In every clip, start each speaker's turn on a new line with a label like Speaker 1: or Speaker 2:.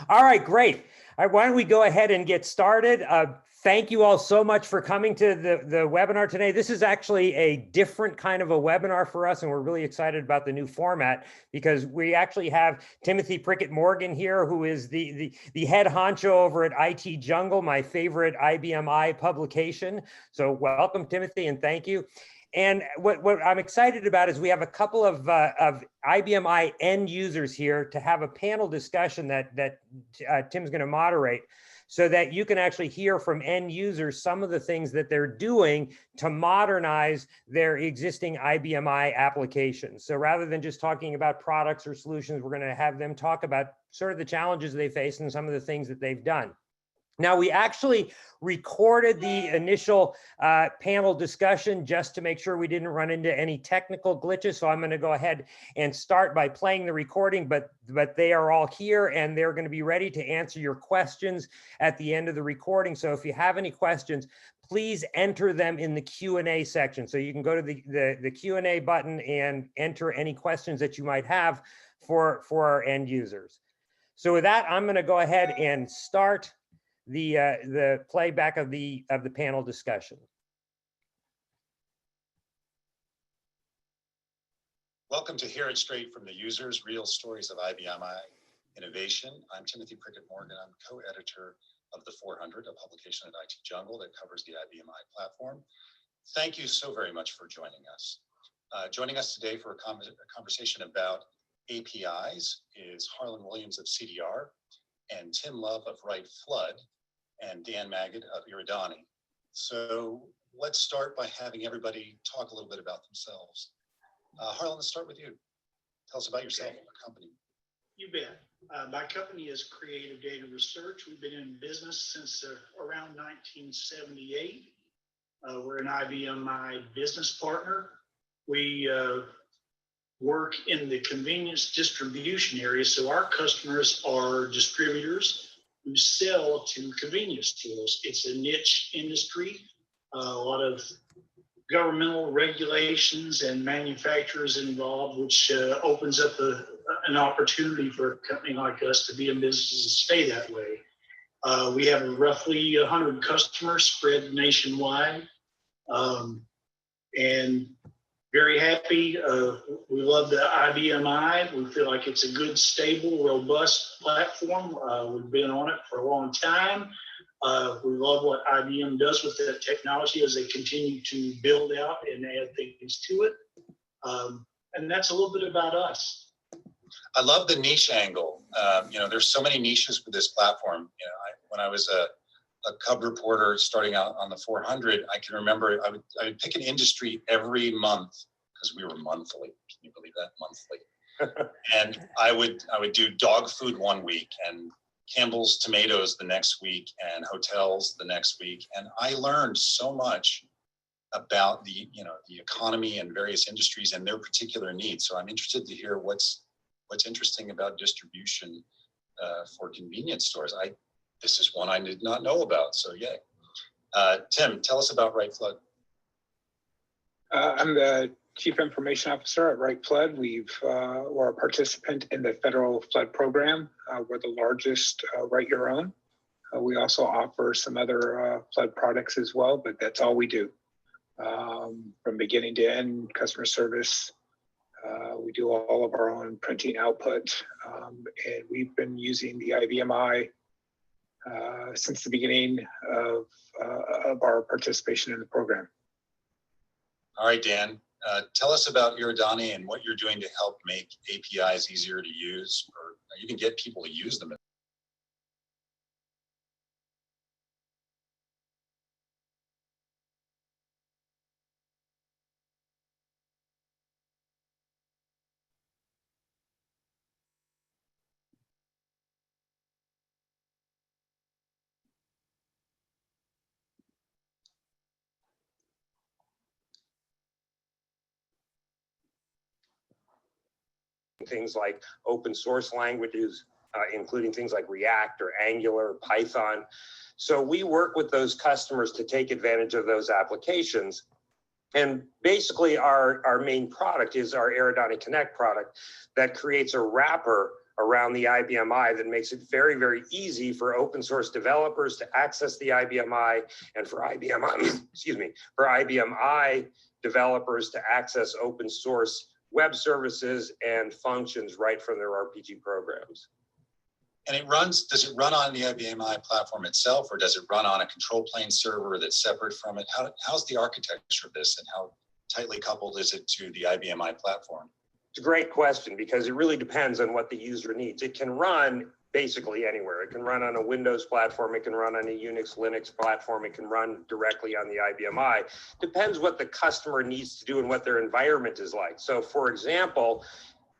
Speaker 1: All right, great. All right, why don't we go ahead and get started? Thank you all so much for coming to the webinar today. This is actually a different kind of a webinar for us, and we're really excited about the new format because we actually have Timothy Prickett Morgan here, who is the head honcho over at IT Jungle, my favorite IBM I publication. So welcome, Timothy, and thank you. And what I'm excited about is we have a couple of IBM I end users here to have a panel discussion that Tim's going to moderate, so that you can actually hear from end users some of the things that they're doing to modernize their existing IBM I applications. So rather than just talking about products or solutions, we're going to have them talk about sort of the challenges they face and some of the things that they've done. Now, we actually recorded the initial panel discussion just to make sure we didn't run into any technical glitches. So I'm going to go ahead and start by playing the recording, but they are all here and they're going to be ready to answer your questions at the end of the recording. So if you have any questions, please enter them in the Q&A section. So you can go to the Q&A button and enter any questions that you might have for our end users. So with that, I'm going to go ahead and start the playback of the panel discussion.
Speaker 2: Welcome to Hear It Straight from the Users, Real Stories of IBM I Innovation. I'm Timothy Prickett Morgan. I'm co-editor of The 400, a publication at IT Jungle that covers the IBM I platform. Thank you so very much for joining us. Joining us today for a conversation about APIs is Harlan Williams of CDR and Tim Love of Wright Flood, and Dan Magid of Eradani. So let's start by having everybody talk a little bit about themselves. Harlan, let's start with you. Tell us about yourself and your company.
Speaker 3: You bet. My company is Creative Data Research. We've been in business since around 1978. We're an IBM I business partner. We work in the convenience distribution area. So our customers are distributors who sell to convenience stores. It's a niche industry, a lot of governmental regulations and manufacturers involved, which opens up an opportunity for a company like us to be in business and stay that way. We have roughly 100 customers spread nationwide, and very happy. We love the IBM I. We feel like it's a good, stable, robust platform. We've been on it for a long time. We love what IBM does with that technology as they continue to build out and add things to it. And that's a little bit about us.
Speaker 2: I love the niche angle. There's so many niches for this platform. When I was a cub reporter starting out on the 400, I can remember I would pick an industry every month because we were monthly. Can you believe that? Monthly. And I would do dog food one week and Campbell's tomatoes the next week and hotels the next week. And I learned so much about the economy and various industries and their particular needs. So I'm interested to hear what's interesting about distribution for convenience stores. This is one I did not know about, so yay. Tim, tell us about Wright Flood.
Speaker 4: I'm the Chief Information Officer at Wright Flood. We're a participant in the federal flood program. We're the largest Write Your Own. We also offer some other flood products as well, but that's all we do. From beginning to end, customer service. We do all of our own printing output, and we've been using the IBM I since the beginning of our participation in the program.
Speaker 2: All right, Dan, tell us about Eradani and what you're doing to help make APIs easier to use, or you can get people to use them.
Speaker 1: Things like open source languages, including things like React or Angular, Python. So we work with those customers to take advantage of those applications. And basically our main product is our Eradani Connect product that creates a wrapper around the IBMI that makes it very, very easy for open source developers to access the IBMI, and for IBMI, excuse me, for IBMI developers to access open source web services and functions right from their RPG programs.
Speaker 2: And does it run on the IBMI platform itself, or does it run on a control plane server that's separate from it? How's the architecture of this, and how tightly coupled is it to the IBMI platform?
Speaker 1: It's a great question, because it really depends on what the user needs. It can run basically anywhere. It can run on a Windows platform. It can run on a Unix, Linux platform. It can run directly on the IBMI. Depends what the customer needs to do and what their environment is like. So for example,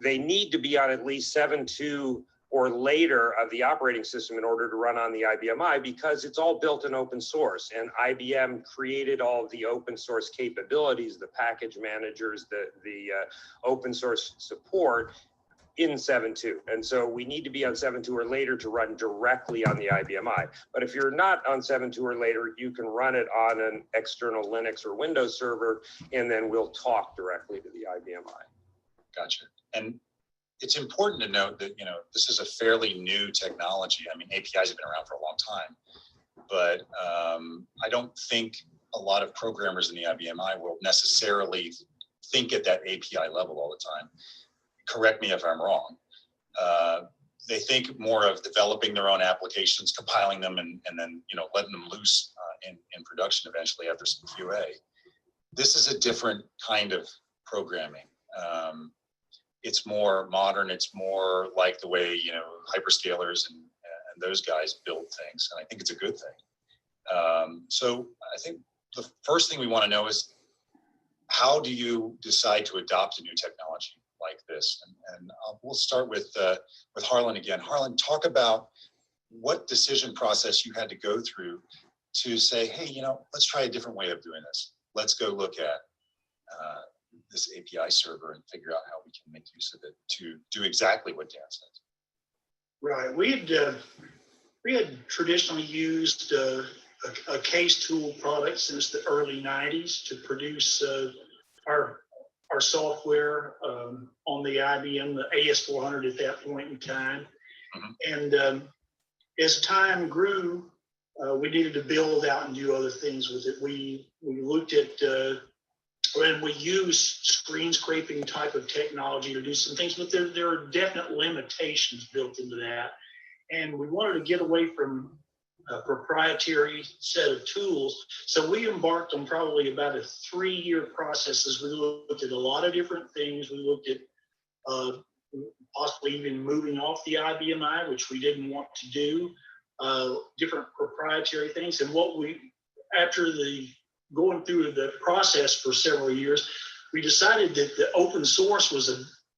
Speaker 1: they need to be on at least 7.2 or later of the operating system in order to run on the IBMI, because it's all built in open source, and IBM created all of the open source capabilities, the package managers, the open source support in 7.2. And so we need to be on 7.2 or later to run directly on the IBMI. But if you're not on 7.2 or later, you can run it on an external Linux or Windows server, and then we'll talk directly to the IBMI.
Speaker 2: Gotcha. And it's important to note that, this is a fairly new technology. I mean, APIs have been around for a long time, but I don't think a lot of programmers in the IBMI will necessarily think at that API level all the time. Correct me if I'm wrong. They think more of developing their own applications, compiling them, and then letting them loose in production eventually after some QA. This is a different kind of programming. It's more modern. It's more like the way hyperscalers and those guys build things, and I think it's a good thing. So I think the first thing we want to know is, how do you decide to adopt a new technology like this? And we'll start with Harlan again. Harlan, talk about what decision process you had to go through to say, hey, let's try a different way of doing this. Let's go look at this API server and figure out how we can make use of it to do exactly what Dan said.
Speaker 3: Right. We had traditionally used a case tool product since the early 90s to produce our software on the IBM, the AS400 at that point in time. Mm-hmm. And as time grew, we needed to build out and do other things with it. We looked at when we use screen scraping type of technology to do some things, but there are definite limitations built into that. And we wanted to get away from a proprietary set of tools. So we embarked on probably about a 3-year process as we looked at a lot of different things. We looked at possibly even moving off the IBMI, which we didn't want to do, different proprietary things. And after going through the process for several years, we decided that the open source was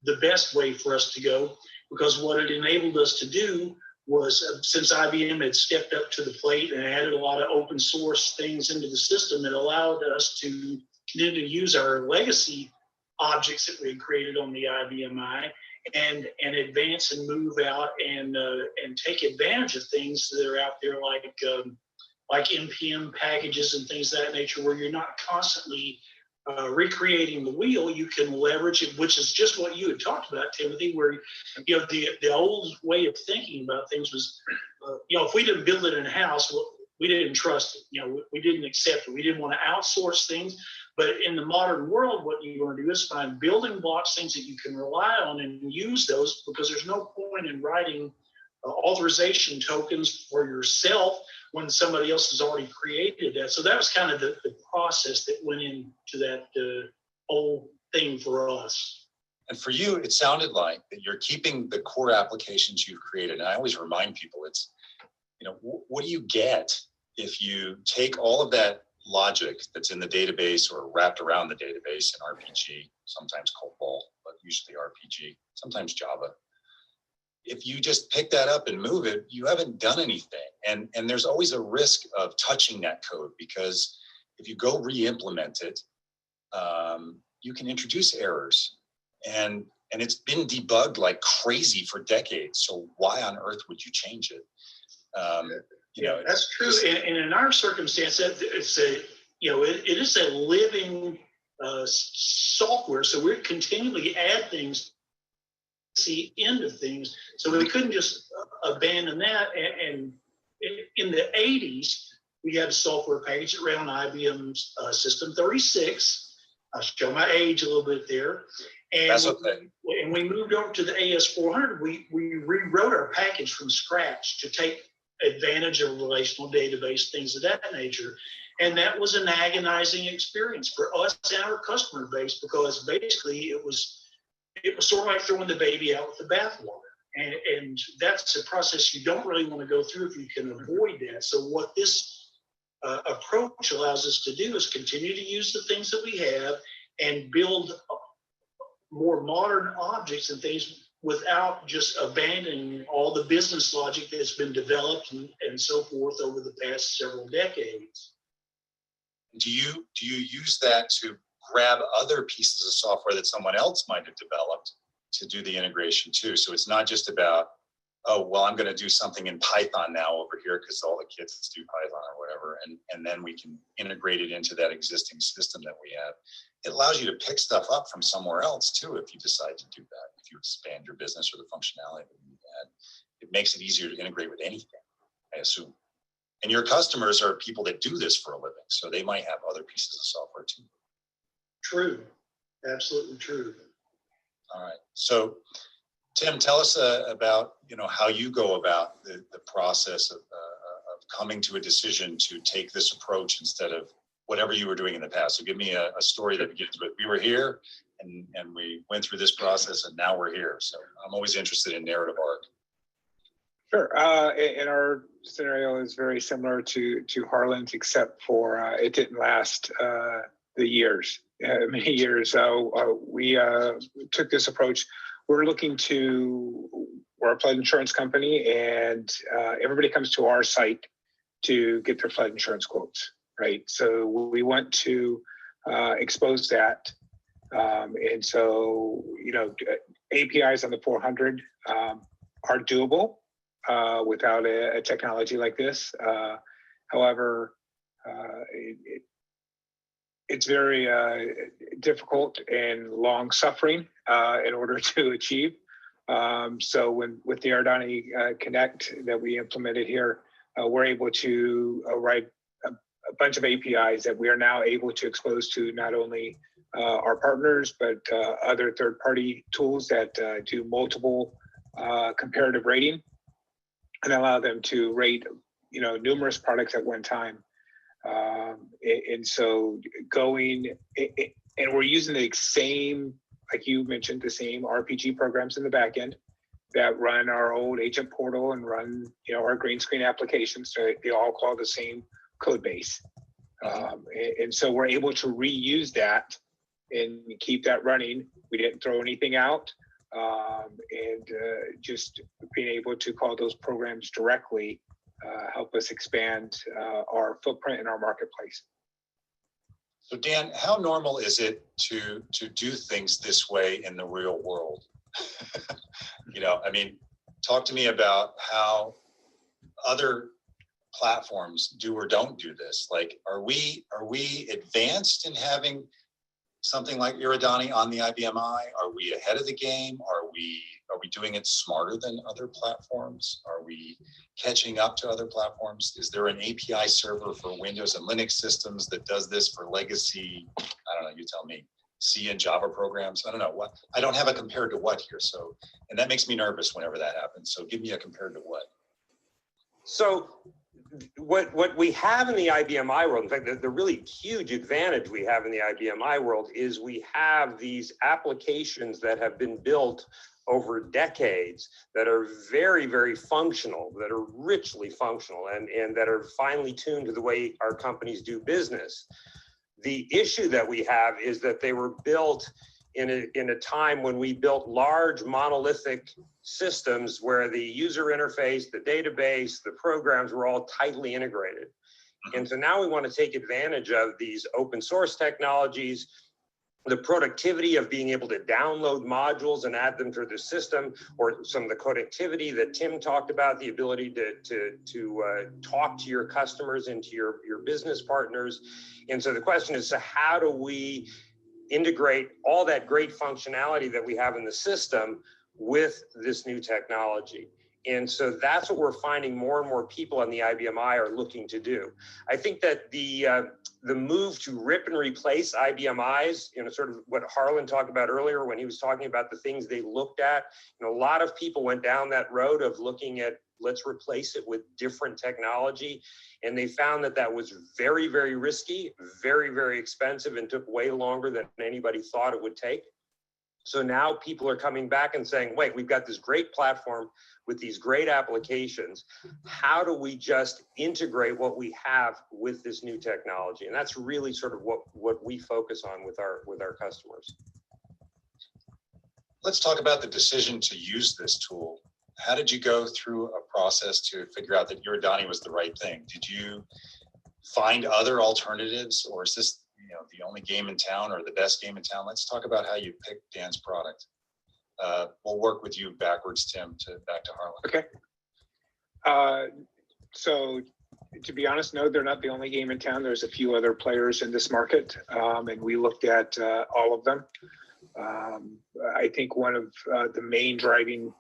Speaker 3: the best way for us to go, because what it enabled us to do was, since IBM had stepped up to the plate and added a lot of open source things into the system, it allowed us to continue to use our legacy objects that we had created on the IBMI and advance and move out and take advantage of things that are out there, like NPM packages and things of that nature, where you're not constantly recreating the wheel. You can leverage it, which is just what you had talked about, Timothy, where the old way of thinking about things was, if we didn't build it in-house, we didn't trust it. We didn't accept it. We didn't want to outsource things. But in the modern world, what you want to do is find building blocks, things that you can rely on and use those, because there's no point in writing authorization tokens for yourself when somebody else has already created that. So that was kind of the process that went into that whole thing for us.
Speaker 2: And for you, it sounded like that you're keeping the core applications you've created. And I always remind people, it's, what do you get if you take all of that logic that's in the database or wrapped around the database in RPG, sometimes COBOL, but usually RPG, sometimes Java. If you just pick that up and move it, you haven't done anything. And there's always a risk of touching that code, because if you go re-implement it, you can introduce errors. And it's been debugged like crazy for decades. So why on earth would you change it?
Speaker 3: That's true. And in our circumstance, it is a living software. So we continually add things legacy end of things. So we couldn't just abandon that. And in the 80s, we had a software package that ran on IBM's System 36. I'll show my age a little bit there. And
Speaker 2: that's okay.
Speaker 3: When we moved over to the AS400, we rewrote our package from scratch to take advantage of relational database, things of that nature. And that was an agonizing experience for us and our customer base, because basically it was sort of like throwing the baby out with the bathwater. And that's a process you don't really want to go through if you can avoid that. So what this approach allows us to do is continue to use the things that we have and build more modern objects and things without just abandoning all the business logic that's been developed and so forth over the past several decades.
Speaker 2: Do you use that to grab other pieces of software that someone else might have developed to do the integration too? So it's not just about, oh, well, I'm going to do something in Python now over here because all the kids do Python or whatever, and then we can integrate it into that existing system that we have. It allows you to pick stuff up from somewhere else too if you decide to do that, if you expand your business or the functionality that you add. It makes it easier to integrate with anything, I assume. And your customers are people that do this for a living, so they might have other pieces of software too.
Speaker 3: True, absolutely true.
Speaker 2: All right, so Tim, tell us about how you go about the process of coming to a decision to take this approach instead of whatever you were doing in the past. So give me a story that begins with, we were here and we went through this process and now we're here. So I'm always interested in narrative arc.
Speaker 4: Sure. And our scenario is very similar to Harlan's, except for it didn't last many years. We took this approach. We're a flood insurance company, and everybody comes to our site to get their flood insurance quotes, right? So we want to expose that. And so, APIs on the 400 are doable without a technology like this. However, it's very difficult and long suffering in order to achieve. So with the Eradani Connect that we implemented here, we're able to write a bunch of APIs that we are now able to expose to not only our partners, but other third-party tools that do multiple comparative rating and allow them to rate, numerous products at one time. And so and we're using the same, like you mentioned, the same RPG programs in the backend that run our old agent portal and run, our green screen applications. So they all call the same code base. And so we're able to reuse that and keep that running. We didn't throw anything out. And just being able to call those programs directly help us expand our footprint in our marketplace.
Speaker 2: So Dan, how normal is it to do things this way in the real world? Talk to me about how other platforms do or don't do this. Like, are we advanced in having something like Eradani on the IBM I? Are we ahead of the game? Are we doing it smarter than other platforms? Are we catching up to other platforms? Is there an API server for Windows and Linux systems that does this for legacy, I don't know, you tell me, C and Java programs? I don't know what, I don't have a compared to what here. So, and that makes me nervous whenever that happens. So give me a compared to what.
Speaker 1: So what we have in the IBM I world, in fact, the really huge advantage we have in the IBM I world is we have these applications that have been built over decades that are very, very functional, that are richly functional, and that are finely tuned to the way our companies do business. The issue that we have is that they were built in a time when we built large monolithic systems where the user interface, the database, the programs were all tightly integrated. And so now we want to take advantage of these open source technologies, the productivity of being able to download modules and add them to the system, or some of the connectivity that Tim talked about, the ability to talk to your customers and to your business partners. And so the question is, so how do we integrate all that great functionality that we have in the system with this new technology. And so that's what we're finding more and more people on the IBMI are looking to do. I think that the move to rip and replace IBMIs, sort of what Harlan talked about earlier when he was talking about the things they looked at, a lot of people went down that road of looking at, let's replace it with different technology. And they found that that was very, very risky, very, very expensive, and took way longer than anybody thought it would take. So now people are coming back and saying, wait, we've got this great platform with these great applications. How do we just integrate what we have with this new technology? And that's really sort of what we focus on with our customers.
Speaker 2: Let's talk about the decision to use this tool. How did you go through a process to figure out that Eradani was the right thing? Did you find other alternatives, or is this the only game in town or the best game in town? Let's talk about how you picked Dan's product. We'll work with you backwards, Tim, back to Harlan.
Speaker 4: Okay. So to be honest, no, they're not the only game in town. There's a few other players in this market, and we looked at all of them. I think one of the main driving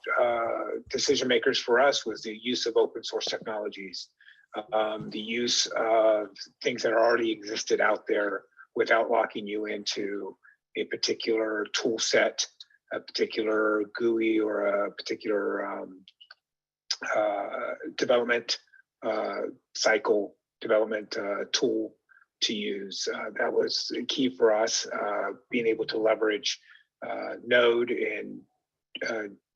Speaker 4: decision makers for us was the use of open source technologies, the use of things that already existed out there without locking you into a particular tool set, a particular GUI, or a particular development cycle, development tool to use. That was key for us, being able to leverage Node and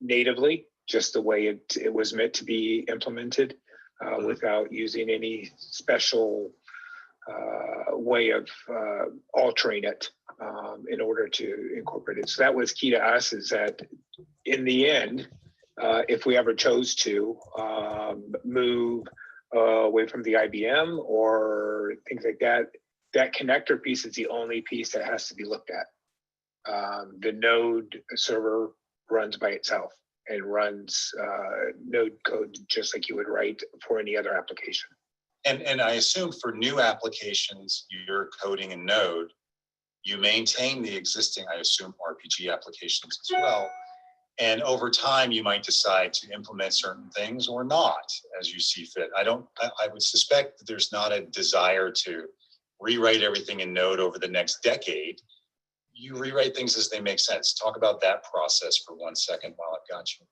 Speaker 4: natively, just the way it was meant to be implemented, without using any special way of altering it in order to incorporate it. So that was key to us, is that in the end, if we ever chose to move away from the IBM or things like that, that connector piece is the only piece that has to be looked at. The Node server runs by itself and runs Node code just like you would write for any other application.
Speaker 2: And I assume for new applications, you're coding in Node, you maintain the existing, I assume, RPG applications as well. And over time, you might decide to implement certain things or not, as you see fit. I would suspect that there's not a desire to rewrite everything in Node over the next decade. You rewrite things as they make sense. Talk about that process for 1 second while I've got you.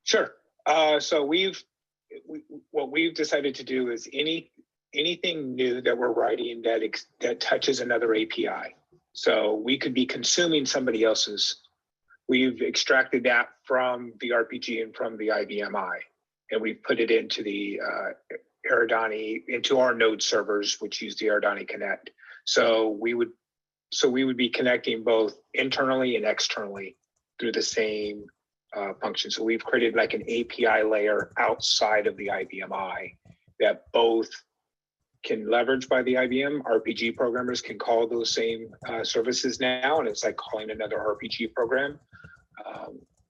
Speaker 4: Sure. So what we've decided to do is anything new that we're writing that touches another API. So we could be consuming somebody else's. We've extracted that from the RPG and from the IBMI, and we've put it into the Eradani, into our Node servers, which use the Eradani Connect. So we would be connecting both internally and externally through the same function. So we've created like an API layer outside of the IBMI that both can leverage by the IBM. RPG programmers can call those same services now, and it's like calling another RPG program.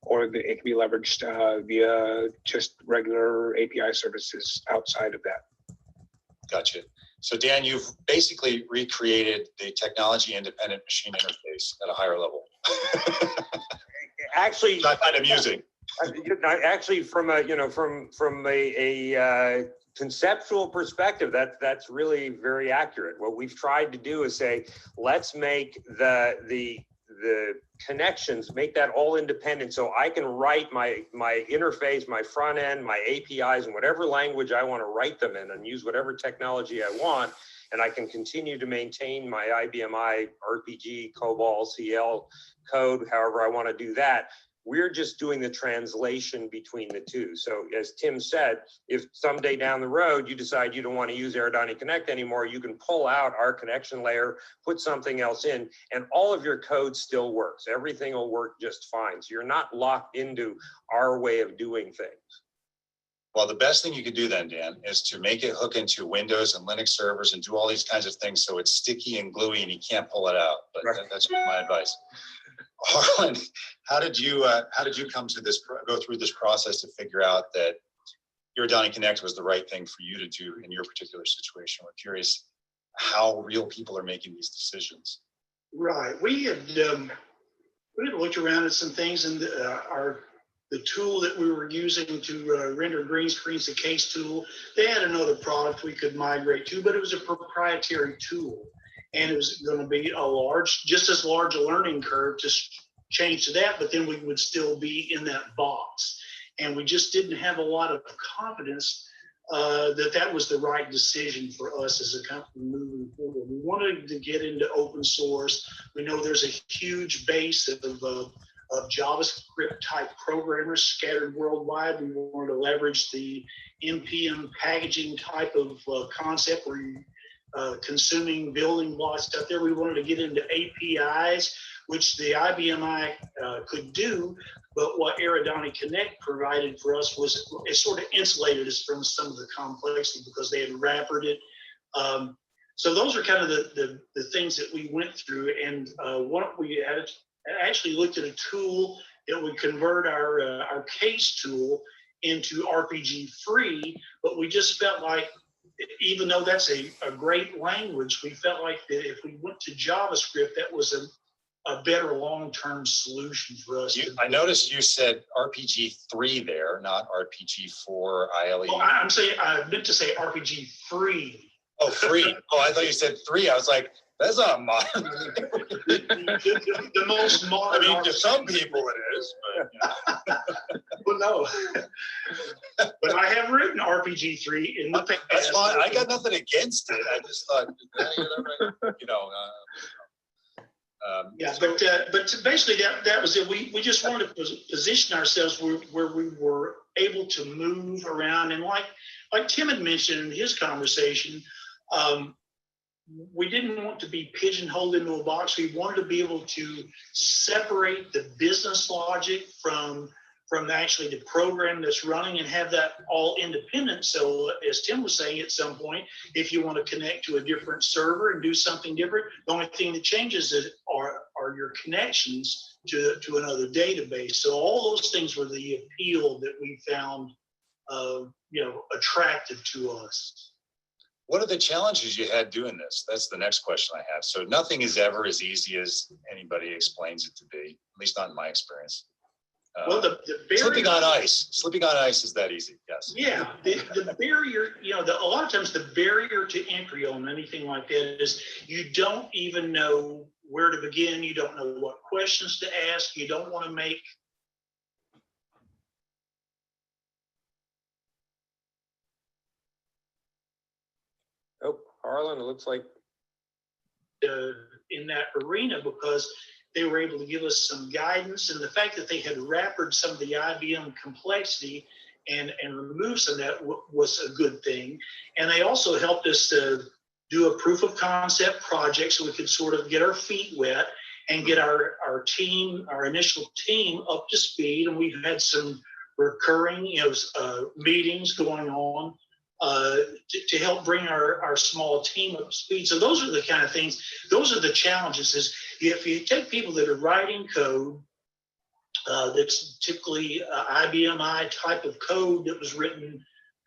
Speaker 4: Or it can be leveraged via just regular API services outside of that.
Speaker 2: Gotcha. So Dan, you've basically recreated the technology-independent machine interface at a higher level.
Speaker 1: Actually,
Speaker 2: I find it amusing.
Speaker 1: Actually, from a conceptual perspective, that's really very accurate. What we've tried to do is say, let's make the connections, make that all independent, so I can write my interface, my front end, my APIs in whatever language I want to write them in, and use whatever technology I want, and I can continue to maintain my IBMI, RPG, COBOL, CL code, however I want to do that. We're just doing the translation between the two. So as Tim said, if someday down the road you decide you don't want to use Eradani Connect anymore, you can pull out our connection layer, put something else in, and all of your code still works. Everything will work just fine. So you're not locked into our way of doing things.
Speaker 2: Well, the best thing you could do then, Dan, is to make it hook into Windows and Linux servers and do all these kinds of things so it's sticky and gluey and you can't pull it out. But right. That's my advice. Harlan, how did you come to go through this process to figure out that Eradani Connect was the right thing for you to do in your particular situation? We're curious how real people are making these decisions.
Speaker 3: Right. We had looked around at some things, and our the tool that we were using to render green screens, the case tool, they had another product we could migrate to, but it was a proprietary tool. And it was going to be just as large a learning curve to change to that, but then we would still be in that box. And we just didn't have a lot of confidence that was the right decision for us as a company moving forward. We wanted to get into open source. We know there's a huge base of JavaScript type programmers scattered worldwide. We wanted to leverage the NPM packaging type of concept where you consuming building blocks out there. We wanted to get into APIs, which the IBM could do, but what Eradani Connect provided for us was it sort of insulated us from some of the complexity because they had wrappered it. So those are kind of the things that we went through, and what we had actually looked at a tool that would convert our case tool into RPG free, but we just felt like, even though that's a great language, we felt like that if we went to JavaScript, that was a better long-term solution for us.
Speaker 2: I noticed you said RPG3 there, not RPG4 ILE.
Speaker 3: Oh, I meant to say RPG free.
Speaker 2: Oh, free. Oh, I thought you said 3. I was like, that's not modern.
Speaker 3: the most modern.
Speaker 2: I mean, to some people it is, but
Speaker 3: well, no. But I have written RPG3 in the past.
Speaker 2: That's fine. I got nothing against it. I just thought, you know.
Speaker 3: Yeah, but basically that was it. We just wanted to position ourselves where we were able to move around, and like Tim had mentioned in his conversation, we didn't want to be pigeonholed into a box. We wanted to be able to separate the business logic from actually the program that's running and have that all independent. So as Tim was saying at some point, if you want to connect to a different server and do something different, the only thing that changes are your connections to another database. So all those things were the appeal that we found attractive to us.
Speaker 2: What are the challenges you had doing this? That's the next question I have. So nothing is ever as easy as anybody explains it to be, at least not in my experience.
Speaker 3: Well, the barrier,
Speaker 2: slipping on ice is that easy? Yes.
Speaker 3: Yeah, the barrier, a lot of times the barrier to entry on anything like that is you don't even know where to begin. You don't know what questions to ask. You don't want to make
Speaker 1: Harlan, it looks like
Speaker 3: in that arena, because they were able to give us some guidance, and the fact that they had wrappered some of the IBM complexity and removed some of that was a good thing. And they also helped us to do a proof of concept project so we could sort of get our feet wet and get our initial team up to speed. And we've had some recurring meetings going on to help bring our small team up to speed. So those are the kind of things, those are the challenges, is if you take people that are writing code that's typically IBM type of code that was written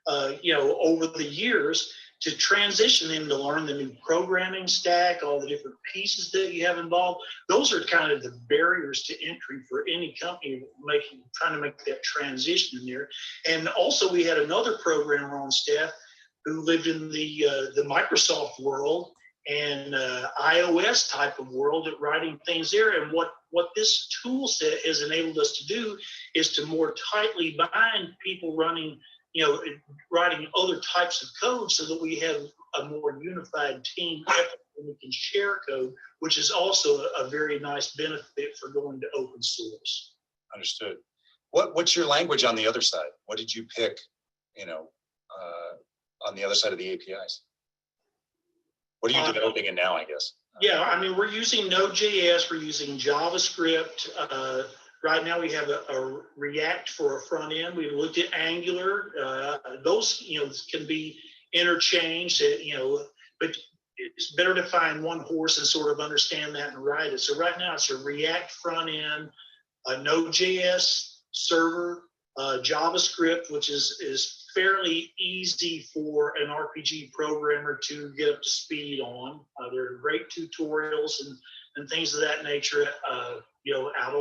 Speaker 3: over the years, to transition them to learn the new programming stack, all the different pieces that you have involved, those are kind of the barriers to entry for any company trying to make that transition in there. And also we had another programmer on staff who lived in the Microsoft world and iOS type of world at writing things there. And what this tool set has enabled us to do is to more tightly bind people writing other types of code so that we have a more unified team and we can share code, which is also a very nice benefit for going to open source.
Speaker 2: Understood. What's your language on the other side? What did you pick, on the other side of the APIs? What are you developing in now, I guess?
Speaker 3: Yeah, I mean, we're using Node.js, we're using JavaScript. Right now we have a React for a front end. We've looked at Angular. Those, can be interchanged, but it's better to find one horse and sort of understand that and ride it. So right now it's a React front end, a Node.js server, JavaScript, which is fairly easy for an RPG programmer to get up to speed on. There are great tutorials and things of that nature, out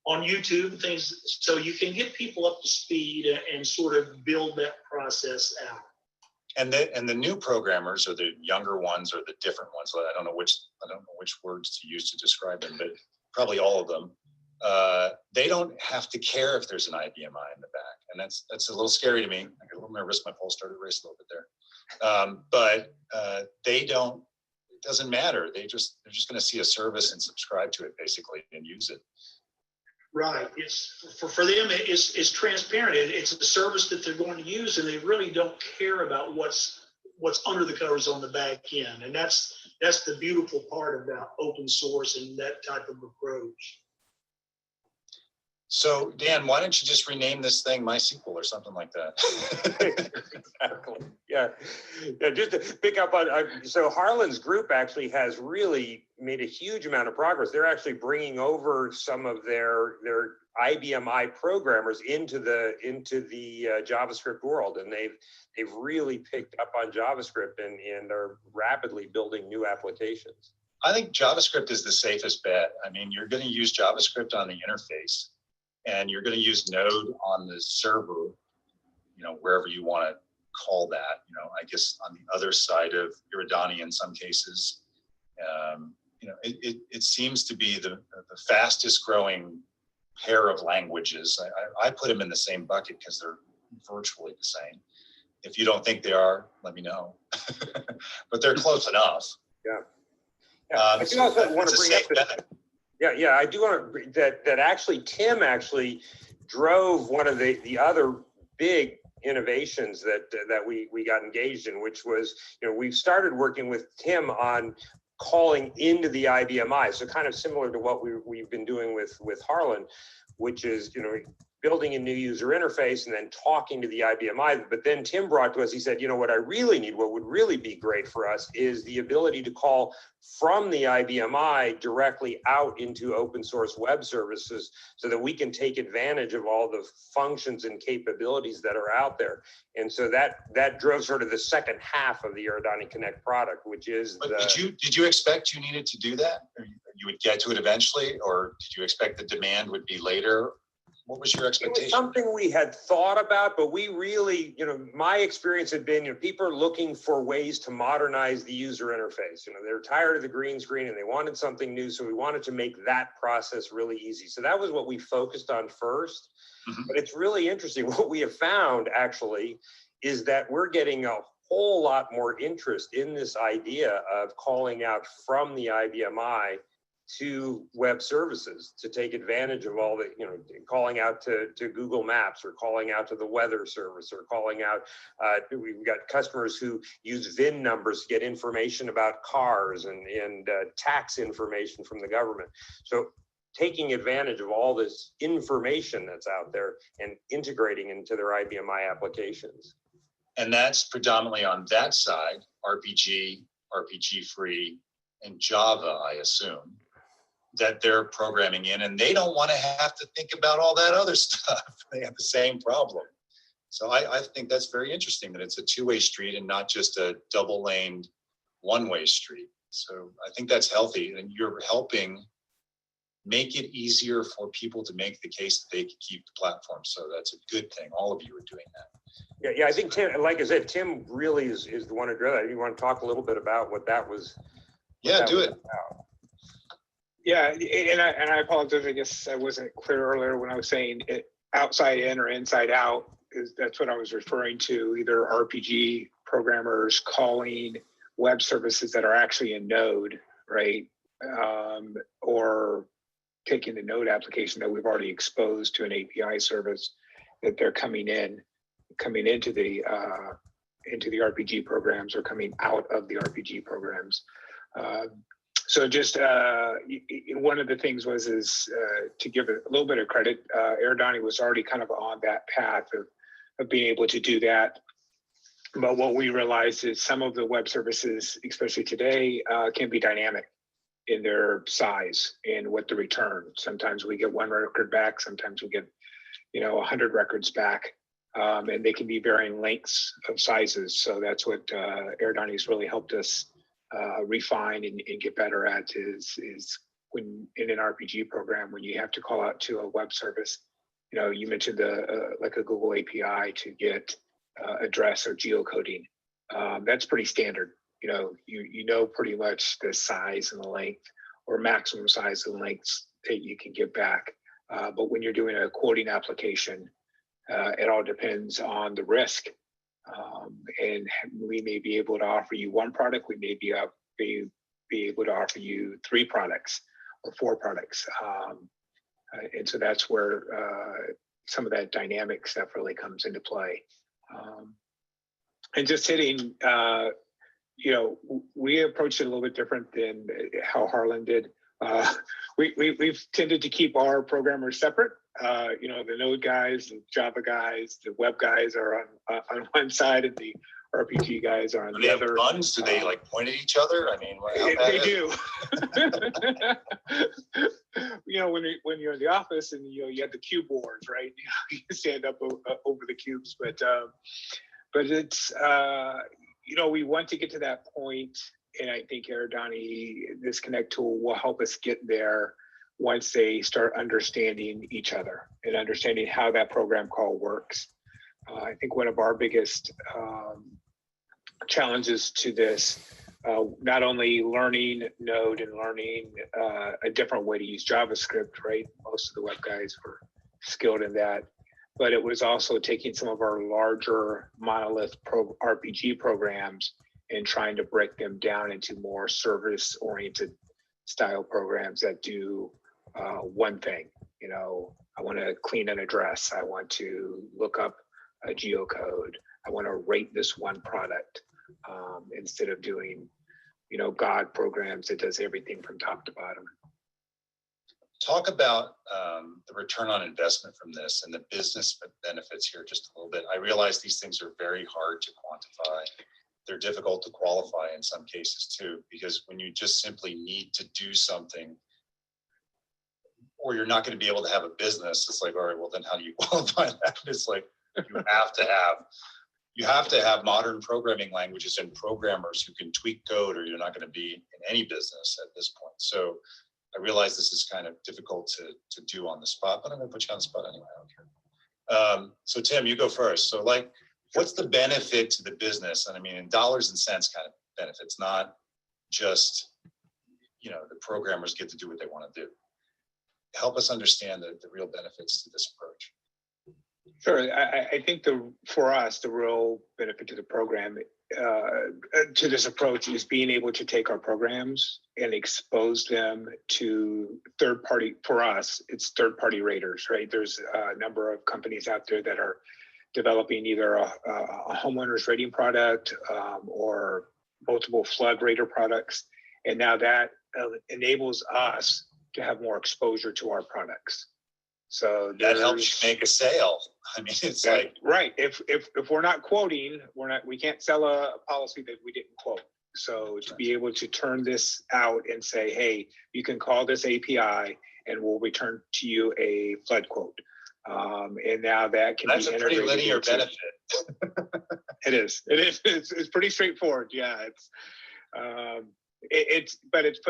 Speaker 3: on YouTube, things, so you can get people up to speed and sort of build that process out.
Speaker 2: And the new programmers, or the younger ones, or the different ones, I don't know which words to use to describe them, but probably all of them, they don't have to care if there's an IBMI in the back, and that's a little scary to me. I got a little nervous. My pulse started racing a little bit there, but they don't. It doesn't matter. They're just going to see a service and subscribe to it basically and use it.
Speaker 3: Right. It's for them. It's transparent. It's a service that they're going to use, and they really don't care about what's under the covers on the back end. And that's the beautiful part about open source and that type of approach.
Speaker 2: So Dan, why don't you just rename this thing MySQL or something like that?
Speaker 1: Exactly. Yeah. Just to pick up on, so Harlan's group actually has really made a huge amount of progress. They're actually bringing over some of their IBMI programmers into the JavaScript world, and they've really picked up on JavaScript and are rapidly building new applications.
Speaker 2: I think JavaScript is the safest bet. I mean, you're going to use JavaScript on the interface, and you're going to use Node on the server, wherever you want to call that, I guess on the other side of Eradani in some cases. It seems to be the fastest growing pair of languages. I put them in the same bucket because they're virtually the same. If you don't think they are, let me know. But they're close enough.
Speaker 1: Yeah. I do also want to bring up that. Yeah, I do want to that actually Tim actually drove one of the other big innovations that we got engaged in, which was, we've started working with Tim on calling into the IBMI. So kind of similar to what we've been doing with Harlan, which is, building a new user interface and then talking to the IBMI. But then Tim brought to us, he said, what I really need, what would really be great for us is the ability to call from the IBMI directly out into open source web services so that we can take advantage of all the functions and capabilities that are out there. And so that drove sort of the second half of the Eradani Connect product, which is
Speaker 2: did you expect you needed to do that? Or you would get to it eventually, or did you expect the demand would be later? What was your expectation?
Speaker 1: It was something we had thought about, but we really, my experience had been, people are looking for ways to modernize the user interface. They're tired of the green screen and they wanted something new. So we wanted to make that process really easy. So that was what we focused on first. Mm-hmm. But it's really interesting. What we have found actually is that we're getting a whole lot more interest in this idea of calling out from the IBMI to web services to take advantage of all the, calling out to Google Maps, or calling out to the weather service, or calling out, we've got customers who use VIN numbers to get information about cars and tax information from the government. So taking advantage of all this information that's out there and integrating into their IBMI applications.
Speaker 2: And that's predominantly on that side, RPG, RPG-free, and Java, I assume, that they're programming in, and they don't want to have to think about all that other stuff. They have the same problem. So I think that's very interesting that it's a two-way street and not just a double-laned one-way street. So I think that's healthy, and you're helping make it easier for people to make the case that they can keep the platform. So that's a good thing. All of you are doing that.
Speaker 1: Yeah. I think Tim, like I said, Tim really is the one who drove that. You want to talk a little bit about what that was?
Speaker 2: Yeah, do it.
Speaker 1: About?
Speaker 4: Yeah, and I apologize. I guess I wasn't clear earlier when I was saying it, outside in or inside out. That's what I was referring to. Either RPG programmers calling web services that are actually in Node, right, or taking the Node application that we've already exposed to an API service that they're coming into the RPG programs or coming out of the RPG programs. So just one of the things was to give a little bit of credit, Eradani was already kind of on that path of being able to do that. But what we realized is some of the web services, especially today, can be dynamic in their size and what the return. Sometimes we get one record back, sometimes we get 100 records back, and they can be varying lengths of sizes. So that's what Eradani's really helped us refine and get better at is when in an RPG program, when you have to call out to a web service, you mentioned like a Google API to get address or geocoding. That's pretty standard. You know pretty much the size and the length or maximum size and lengths that you can get back. But when you're doing a quoting application, it all depends on the risk. And we may be able to offer you one product, we may be able to offer you 3 products or 4 products. And so that's where some of that dynamic stuff really comes into play. And just hitting, we approached it a little bit different than how Harlan did. We've tended to keep our programmers separate. The Node guys, the Java guys, the web guys are on one side, and the RPG guys are on the other.
Speaker 2: Guns? Do they like point at each other? I mean,
Speaker 4: they do. When you're in the office and you have the cube boards, right? You stand up over the cubes, but it's we want to get to that point, and I think Eradani, this Connect tool will help us get there once they start understanding each other and understanding how that program call works. I think one of our biggest challenges to this, not only learning Node and learning a different way to use JavaScript, right? Most of the web guys were skilled in that, but it was also taking some of our larger monolith RPG programs and trying to break them down into more service-oriented style programs that do one thing. I want to clean an address. I want to look up a geocode. I want to rate this one product instead of doing, God programs that does everything from top to bottom.
Speaker 2: Talk about the return on investment from this and the business benefits here just a little bit. I realize these things are very hard to quantify. They're difficult to qualify in some cases too, because when you just simply need to do something, or you're not going to be able to have a business, it's like, all right, well then how do you qualify that? It's like you have to have modern programming languages and programmers who can tweak code, or you're not going to be in any business at this point. So I realize this is kind of difficult to do on the spot, but I'm going to put you on the spot anyway. I don't care. So Tim, you go first. So what's the benefit to the business? And I mean, in dollars and cents kind of benefits, not just, the programmers get to do what they want to do. Help us understand the real benefits to this approach.
Speaker 4: Sure. I think for us, the real benefit to the program, to this approach, is being able to take our programs and expose them to third-party. For us, it's third-party raters, right? There's a number of companies out there that are developing either a homeowner's rating product or multiple flood rater products, and now that enables us to have more exposure to our products. So
Speaker 2: that helps you make a sale. I mean, it's
Speaker 4: right. If we're not quoting, we can't sell a policy that we didn't quote. So to be able to turn this out and say, hey, you can call this API and we'll return to you a flood quote. And now that can
Speaker 2: that's
Speaker 4: be
Speaker 2: a pretty linear benefit.
Speaker 4: It is. It's pretty straightforward. Yeah. But it's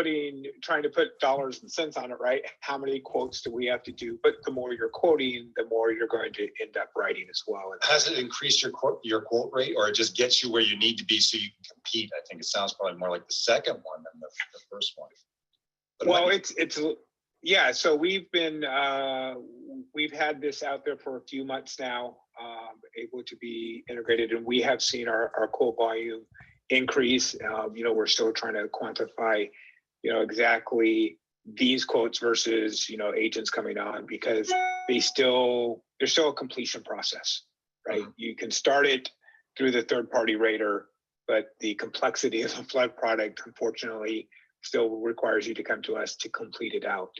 Speaker 4: trying to put dollars and cents on it, right? How many quotes do we have to do? But the more you're quoting, the more you're going to end up writing as well.
Speaker 2: Has it increased your quote rate, or it just gets you where you need to be so you can compete? I think it sounds probably more like the second one than the first one. But
Speaker 4: well, so we've had this out there for a few months now, able to be integrated, and we have seen our quote volume increase. We're still trying to quantify, exactly these quotes versus, agents coming on, because there's still a completion process, right? You can start it through the third-party rater, but the complexity of the flood product, unfortunately, still requires you to come to us to complete it out.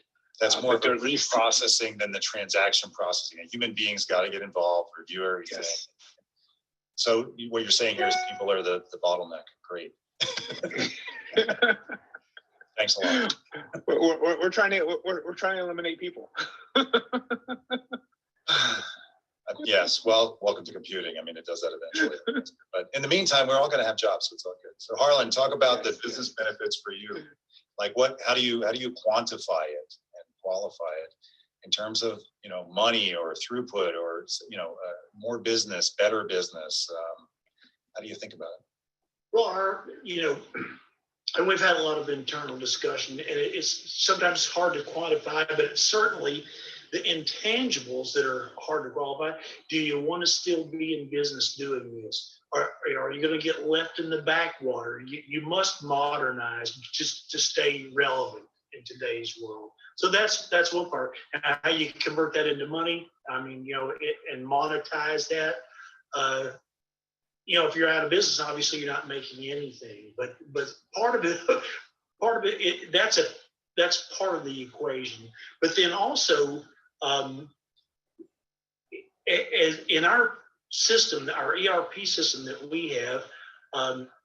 Speaker 2: That's more processing than the transaction processing. A human being's got to get involved, review everything. Yes. So what you're saying here is people are the bottleneck. Great. Thanks a lot.
Speaker 4: We're trying to eliminate people.
Speaker 2: Yes. Well, welcome to computing. I mean, it does that eventually. But in the meantime, we're all going to have jobs, so it's all good. So Harlan, talk about the business benefits for you. Like how do you quantify it and qualify it in terms of, money or throughput or, more business, better business? How do you think about it?
Speaker 3: Well, and we've had a lot of internal discussion, and it's sometimes hard to quantify, but it's certainly the intangibles that are hard to qualify. Do you want to still be in business doing this? Are you going to get left in the backwater? You must modernize just to stay relevant in today's world. So that's one part. And how you convert that into money, and monetize that. If you're out of business, obviously you're not making anything. But part of it, that's part of the equation. But then also, in our system, our ERP system that we have,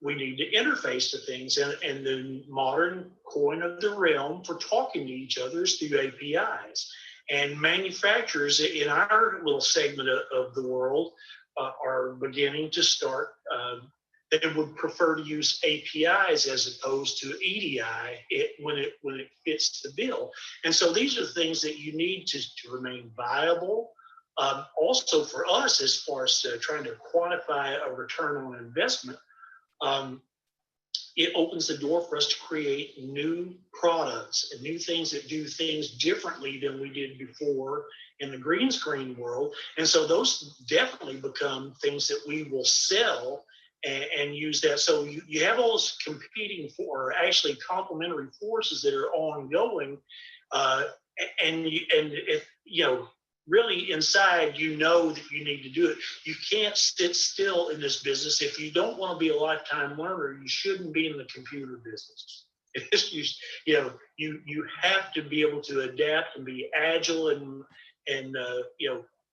Speaker 3: we need to interface to things, and the modern coin of the realm for talking to each other is through APIs. And manufacturers in our little segment of the world are beginning to start. They would prefer to use APIs as opposed to EDI when it fits the bill. And so these are things that you need to remain viable. Also for us, as far as trying to quantify a return on investment, it opens the door for us to create new products and new things that do things differently than we did before in the green screen world. And so those definitely become things that we will sell and use that. So you have all those competing for, actually complementary forces that are ongoing. And if, really inside, that you need to do it. You can't sit still in this business. If you don't want to be a lifetime learner, you shouldn't be in the computer business. You have to be able to adapt and be agile and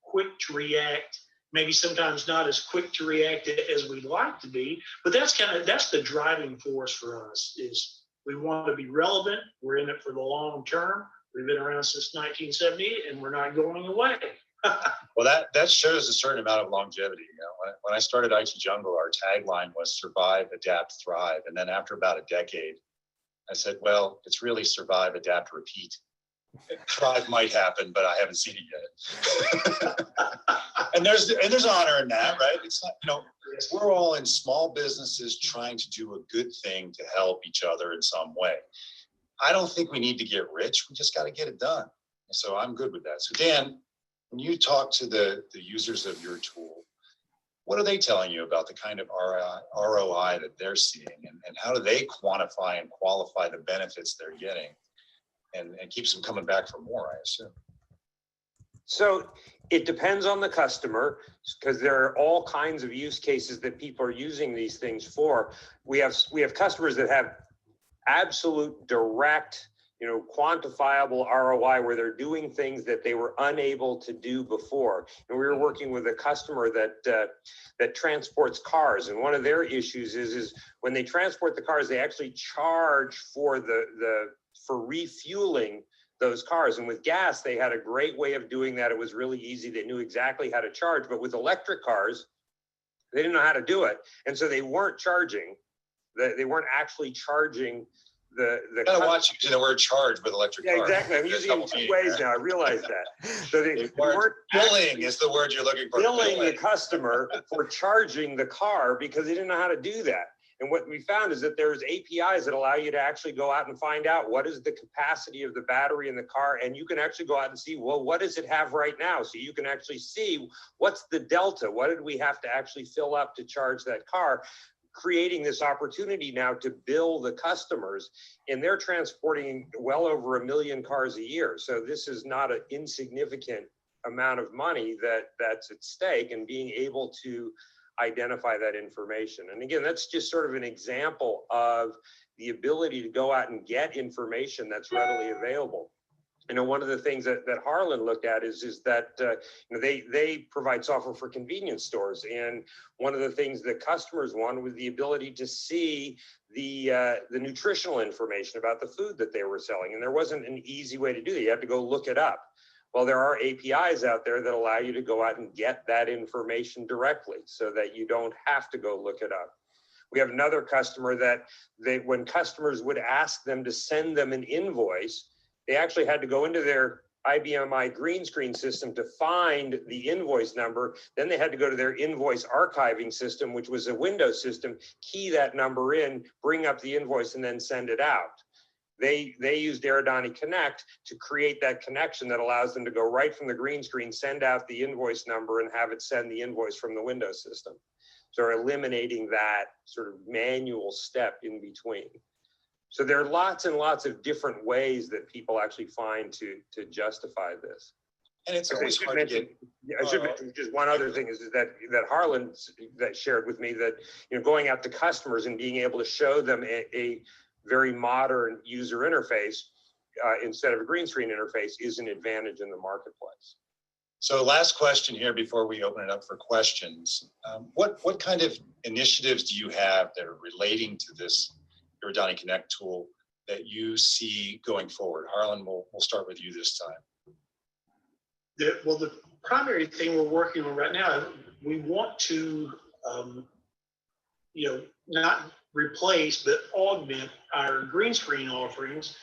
Speaker 3: quick to react. Maybe sometimes not as quick to react as we'd like to be, but that's the driving force for us. Is we want to be relevant. We're in it for the long term. We've been around since 1978, and we're not going away.
Speaker 2: Well, that shows a certain amount of longevity. When I started IT Jungle, our tagline was survive, adapt, thrive. And then after about a decade, I said, well, it's really survive, adapt, repeat. Thrive might happen, but I haven't seen it yet. and there's honor in that, right? It's not, we're all in small businesses trying to do a good thing to help each other in some way. I don't think we need to get rich. We just got to get it done. So I'm good with that. So Dan, when you talk to the users of your tool, what are they telling you about the kind of ROI that they're seeing, and how do they quantify and qualify the benefits they're getting, and keeps them coming back for more, I assume?
Speaker 1: So it depends on the customer, because there are all kinds of use cases that people are using these things for. We have customers that have absolute direct, quantifiable ROI, where they're doing things that they were unable to do before. And we were working with a customer that transports cars, and one of their issues is when they transport the cars, they actually charge for for refueling those cars. And with gas, they had a great way of doing that. It was really easy. They knew exactly how to charge. But with electric cars, they didn't know how to do it, and so they weren't charging. They weren't actually charging the.
Speaker 2: You gotta watch using the word charge with electric cars.
Speaker 1: Yeah, exactly. I'm using it in two ways now. I realize that. So they weren't
Speaker 2: billing is the word you're looking for.
Speaker 1: Billing the customer for charging the car because they didn't know how to do that. And what we found is that there's APIs that allow you to actually go out and find out what is the capacity of the battery in the car. And you can actually go out and see, well, what does it have right now? So you can actually see what's the delta. What did we have to actually fill up to charge that car? Creating this opportunity now to bill the customers, and they're transporting well over 1 million cars a year. So this is not an insignificant amount of money that's at stake, and being able to identify that information. And again, that's just sort of an example of the ability to go out and get information that's readily available. One of the things that Harlan looked at is that they provide software for convenience stores, and one of the things that customers wanted was the ability to see the nutritional information about the food that they were selling, and there wasn't an easy way to do that. You had to go look it up. Well, there are APIs out there that allow you to go out and get that information directly, so that you don't have to go look it up. We have another customer that when customers would ask them to send them an invoice, they actually had to go into their IBM green screen system to find the invoice number. Then they had to go to their invoice archiving system, which was a Windows system, key that number in, bring up the invoice, and then send it out. They used Eradani Connect to create that connection that allows them to go right from the green screen, send out the invoice number, and have it send the invoice from the Windows system. So eliminating that sort of manual step in between. So there are lots and lots of different ways that people actually find to justify this.
Speaker 2: And it's always hard to get.
Speaker 1: I should mention just one other thing is that Harlan shared with me that, you know, going out to customers and being able to show them a very modern user interface instead of a green screen interface is an advantage in the marketplace.
Speaker 2: So last question here before we open it up for questions. What kind of initiatives do you have that are relating to this Eradani Connect tool that you see going forward? Harlan, we'll start with you this time.
Speaker 3: The primary thing we're working on right now, we want to, not replace, but augment our green screen offerings,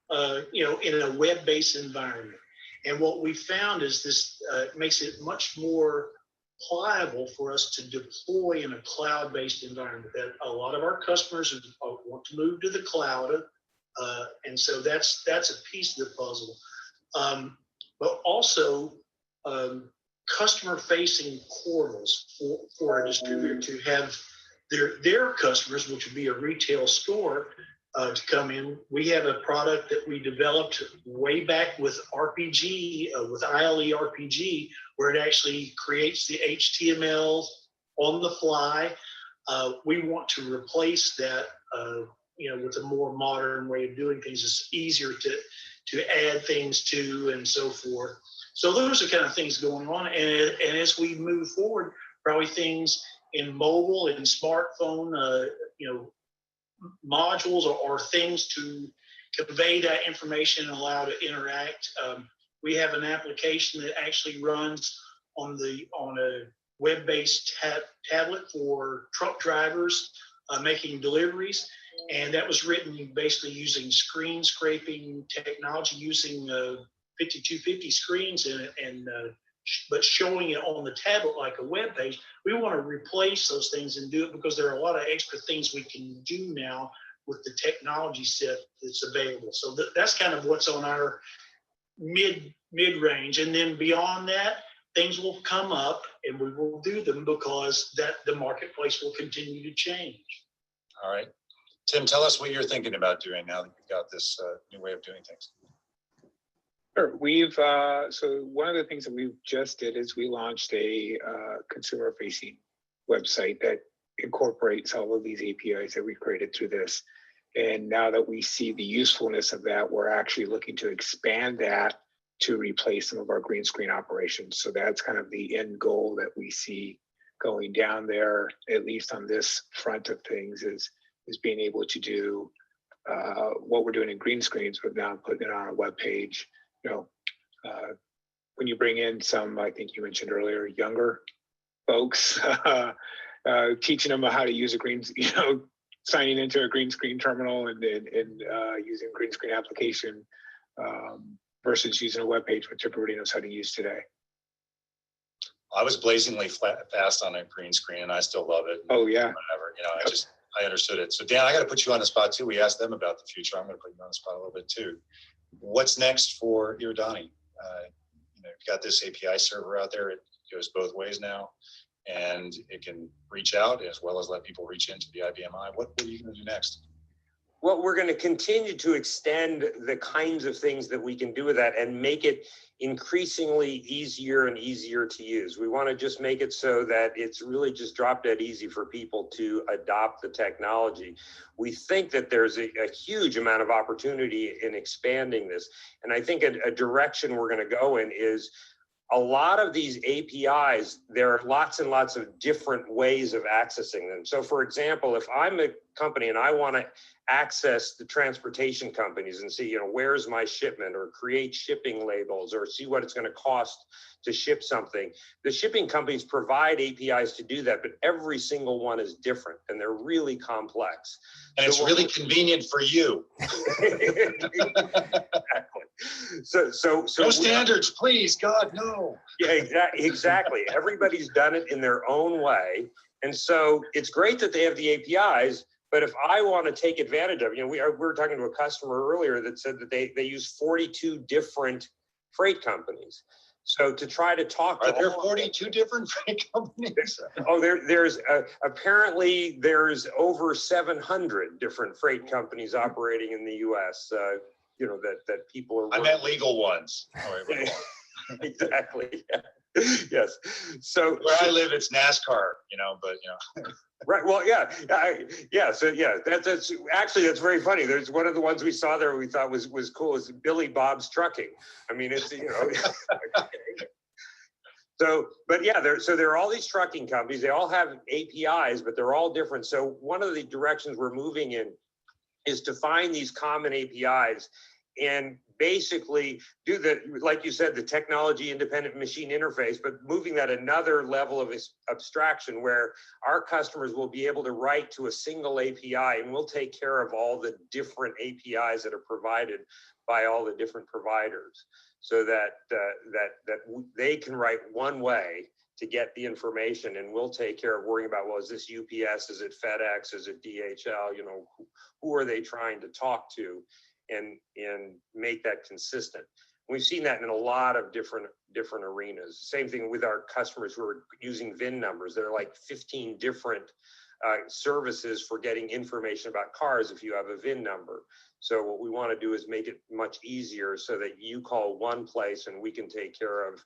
Speaker 3: in a web-based environment. And what we found is this makes it much more pliable for us to deploy in a cloud-based environment. That a lot of our customers want to move to the cloud, and so that's a piece of the puzzle. But also customer-facing portals for a distributor to have their customers, which would be a retail store, to come in. We have a product that we developed way back with RPG, with ILE RPG, where it actually creates the HTML on the fly. We want to replace that, with a more modern way of doing things. It's easier to add things to and so forth. So those are kind of things going on. And as we move forward, probably things in mobile and smartphone, modules or things to convey that information and allow to interact. We have an application that actually runs on a web-based tablet for truck drivers making deliveries, and that was written basically using screen scraping technology, using 5250 screens but showing it on the tablet like a web page. We want to replace those things and do it because there are a lot of extra things we can do now with the technology set that's available. So that's kind of what's on our mid-range. And then beyond that, things will come up and we will do them because the marketplace will continue to change.
Speaker 2: All right. Tim, tell us what you're thinking about doing now that you've got this new way of doing things.
Speaker 4: Sure. So one of the things that we just did is we launched a consumer-facing website that incorporates all of these APIs that we created through this. And now that we see the usefulness of that, we're actually looking to expand that to replace some of our green screen operations. So that's kind of the end goal that we see going down there, at least on this front of things, is being able to do what we're doing in green screens, but now putting it on a web page. When you bring in some, I think you mentioned earlier, younger folks, teaching them how to use a signing into a green screen terminal and using green screen application versus using a web page, which everybody knows how to use today.
Speaker 2: I was blazingly fast on a green screen, and I still love it.
Speaker 4: Oh yeah.
Speaker 2: Whatever. I understood it. So Dan, I got to put you on the spot too. We asked them about the future. I'm going to put you on the spot a little bit too. What's next for Eradani? You've got this API server out there. It goes both ways now, and it can reach out as well as let people reach into the IBMI. What are you going to do next?
Speaker 1: Well, we're going to continue to extend the kinds of things that we can do with that and make it increasingly easier and easier to use. We want to just make it so that it's really just drop dead easy for people to adopt the technology. We think that there's a huge amount of opportunity in expanding this. And I think a direction we're going to go in is a lot of these APIs, there are lots and lots of different ways of accessing them. So for example, if I'm a company and I want to access the transportation companies and see, where's my shipment, or create shipping labels, or see what it's going to cost to ship something. The shipping companies provide APIs to do that, but every single one is different and they're really complex.
Speaker 2: And it's really convenient for you.
Speaker 1: Exactly. So
Speaker 2: no standards, please, God, no.
Speaker 1: Yeah, exactly. Everybody's done it in their own way. And so it's great that they have the APIs, but if I want to take advantage of, we were talking to a customer earlier that said that they use 42 different freight companies. So to try to talk to
Speaker 2: Are there 42 different freight companies?
Speaker 1: Oh, there's apparently there's over 700 different freight companies operating in the U.S. That people are.
Speaker 2: I meant legal ones. Oh, wait,
Speaker 1: exactly. Yes. So
Speaker 2: where I live, it's NASCAR. But.
Speaker 1: Right. Well, yeah. So yeah, that's actually, that's very funny. There's one of the ones we saw there we thought was cool is Billy Bob's Trucking. I mean, it's So, but yeah, there are all these trucking companies. They all have APIs, but they're all different. So one of the directions we're moving in is to find these common APIs and basically do like you said, the technology independent machine interface, but moving that another level of abstraction where our customers will be able to write to a single API, and we'll take care of all the different APIs that are provided by all the different providers, so that they can write one way to get the information, and we'll take care of worrying about, well, is this UPS, is it FedEx, is it DHL, who are they trying to talk to, and make that consistent. We've seen that in a lot of different arenas. Same thing with our customers who are using VIN numbers. There are like 15 different services for getting information about cars if you have a VIN number. So what we want to do is make it much easier so that you call one place and we can take care of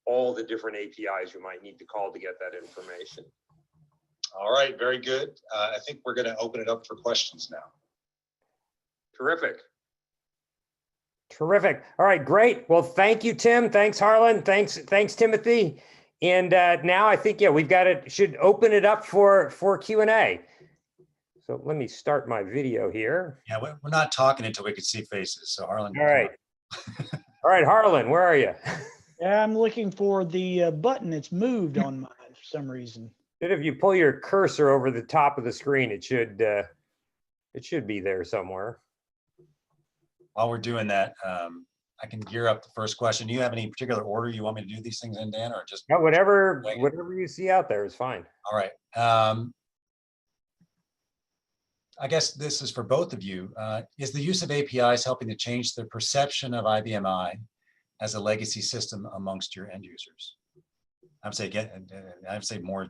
Speaker 1: all the different APIs you might need to call to get that information.
Speaker 2: All right, very good. I think we're going to open it up for questions now.
Speaker 1: Terrific. All right, great. Well, thank you, Tim. Thanks, Harlan. Thanks, Timothy. And now I think, we've got it, should open it up for Q&A. So let me start my video here.
Speaker 5: Yeah, we're not talking until we can see faces. So Harlan.
Speaker 1: All right. All right, Harlan, where are you?
Speaker 6: Yeah, I'm looking for the button. It's moved on mine for some reason.
Speaker 1: If you pull your cursor over the top of the screen, it should be there somewhere.
Speaker 5: While we're doing that, I can gear up the first question. Do you have any particular order you want me to do these things in, Dan, or just?
Speaker 1: No, whatever you see out there is fine.
Speaker 5: All right. I guess this is for both of you. Is the use of APIs helping to change the perception of IBM I as a legacy system amongst your end users? I'd say more,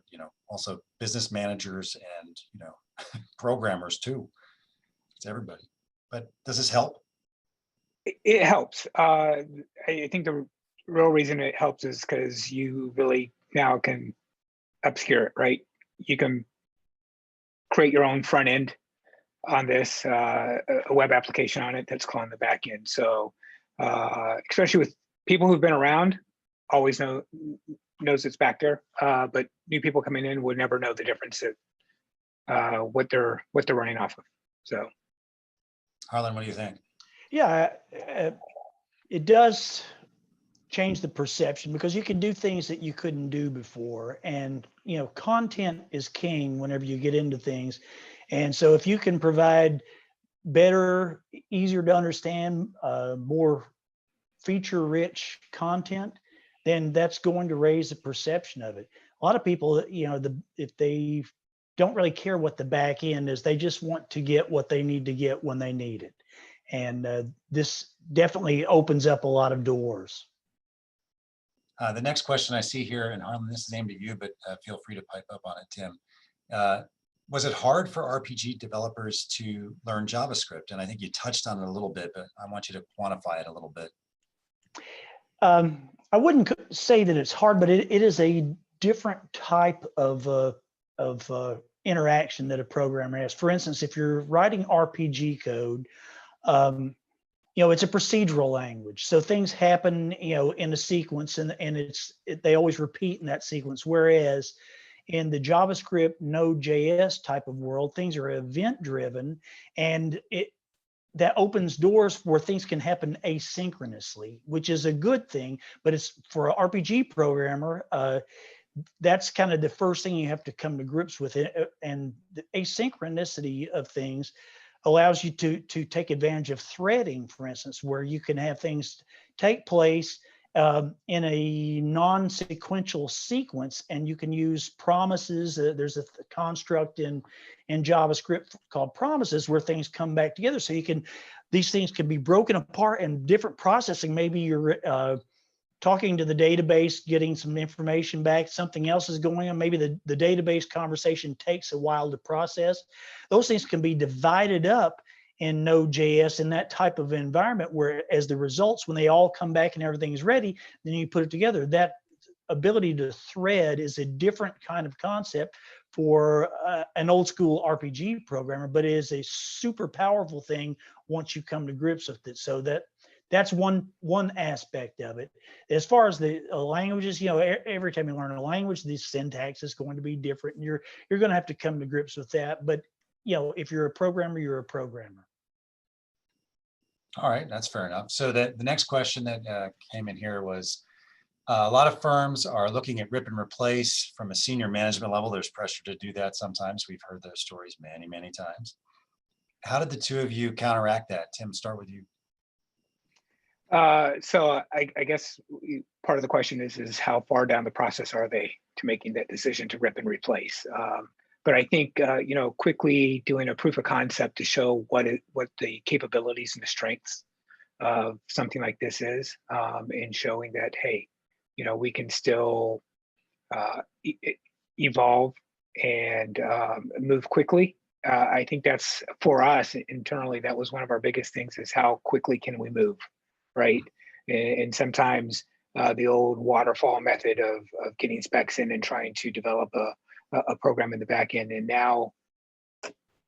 Speaker 5: also business managers and, programmers too. It's everybody. But does this help?
Speaker 4: It helps. I think the real reason it helps is because you really now can obscure it, right? You can create your own front end on this, a web application on it that's calling the back end. So especially with people who've been around, always knows it's back there. But new people coming in would never know the difference of what they're running off of. So,
Speaker 5: Harlan, what do you think?
Speaker 6: Yeah, it does change the perception because you can do things that you couldn't do before. And, content is king whenever you get into things. And so if you can provide better, easier to understand, more feature-rich content, then that's going to raise the perception of it. A lot of people, if they don't really care what the back end is, they just want to get what they need to get when they need it. And this definitely opens up a lot of doors.
Speaker 5: The next question I see here, and Harlan, this is aimed at you, but feel free to pipe up on it, Tim. Was it hard for RPG developers to learn JavaScript? And I think you touched on it a little bit, but I want you to quantify it a little bit.
Speaker 6: I wouldn't say that it's hard, but it is a different type of interaction that a programmer has. For instance, if you're writing RPG code, it's a procedural language. So things happen, in a sequence and they always repeat in that sequence. Whereas in the JavaScript Node.js type of world, things are event driven, and that opens doors where things can happen asynchronously, which is a good thing. But it's for an RPG programmer, that's kind of the first thing you have to come to grips with it. And the asynchronicity of things allows you to take advantage of threading, for instance, where you can have things take place in a non-sequential sequence, and you can use promises. There's a construct in JavaScript called promises where things come back together. So these things can be broken apart and different processing. Maybe you're talking to the database, getting some information back, something else is going on. Maybe the database conversation takes a while to process. Those things can be divided up in Node.js in that type of environment, where as the results, when they all come back and everything's ready, then you put it together. That ability to thread is a different kind of concept for an old school RPG programmer, but it is a super powerful thing once you come to grips with it. So that's one aspect of it. As far as the languages, every time you learn a language, the syntax is going to be different, and you're going to have to come to grips with that. But if you're a programmer, you're a programmer.
Speaker 5: All right, that's fair enough. So the next question that came in here was, a lot of firms are looking at rip and replace from a senior management level. There's pressure to do that sometimes. We've heard those stories many, many times. How did the two of you counteract that? Tim, start with you.
Speaker 4: So I guess part of the question is how far down the process are they to making that decision to rip and replace? But I think quickly doing a proof of concept to show what the capabilities and the strengths of something like this is, and showing that, hey, we can still evolve and move quickly. I think that's, for us internally, that was one of our biggest things, is how quickly can we move, right? And sometimes the old waterfall method of getting specs in and trying to develop a program in the back end, and now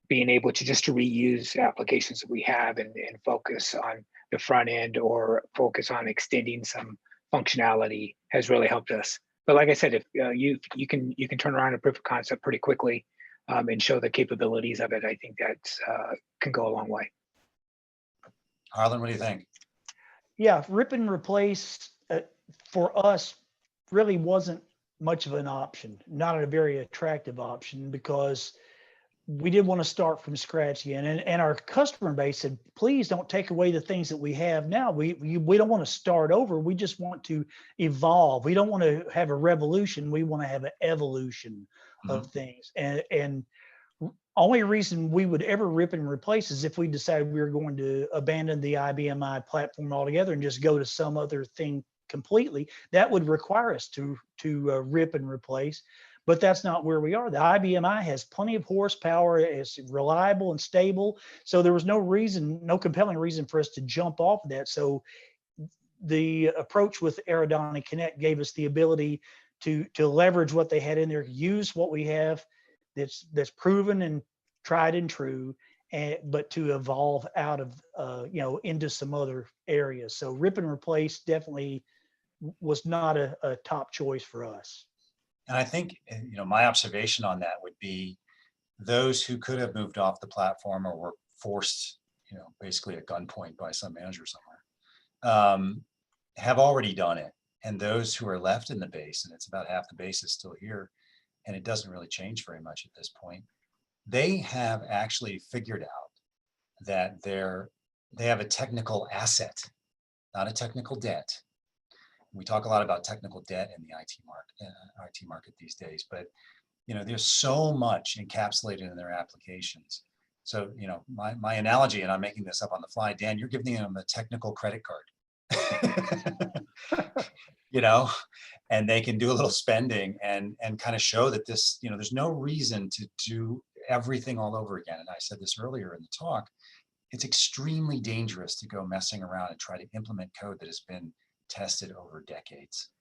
Speaker 4: being able to just to reuse applications that we have and focus on the front end or focus on extending some functionality has really helped us. But like I said, if you can turn around a proof of concept pretty quickly and show the capabilities of it, I think that can go a long way.
Speaker 5: Harlan, what do you think?
Speaker 6: Yeah, rip and replace for us really wasn't much of an option, not a very attractive option, because we didn't want to start from scratch again. And our customer base said, please don't take away the things that we have now. We don't want to start over. We just want to evolve. We don't want to have a revolution. We want to have an evolution of things. And only reason we would ever rip and replace is if we decided we were going to abandon the IBM platform altogether and just go to some other thing completely. That would require us to rip and replace. But that's not where we are. The IBM has plenty of horsepower. It's reliable and stable. So there was no compelling reason for us to jump off of that. So the approach with Eradani Connect gave us the ability to leverage what they had in there, use what we have that's proven and tried and true, but to evolve out of into some other areas. So rip and replace definitely was not a top choice for us.
Speaker 5: And I think, my observation on that would be those who could have moved off the platform or were forced, basically at gunpoint by some manager somewhere, have already done it. And those who are left in the base, and it's about half the base is still here, and it doesn't really change very much at this point, they have actually figured out that they have a technical asset, not a technical debt. We talk a lot about technical debt in the IT market these days, but there's so much encapsulated in their applications. So my analogy, and I'm making this up on the fly, Dan, you're giving them a technical credit card, and they can do a little spending and kind of show that this, there's no reason to do everything all over again. And I said this earlier in the talk, it's extremely dangerous to go messing around and try to implement code that has been tested over decades,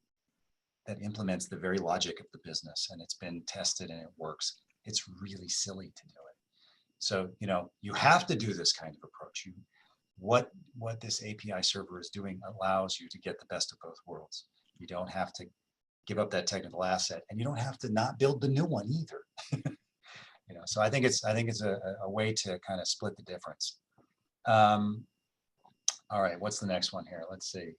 Speaker 5: that implements the very logic of the business, and it's been tested and it works. It's really silly to do it. So, you have to do this kind of approach. What this API server is doing allows you to get the best of both worlds. You don't have to give up that technical asset, and you don't have to not build the new one either. You know, so I think it's a way to kind of split the difference. All right, what's the next one here? Let's see.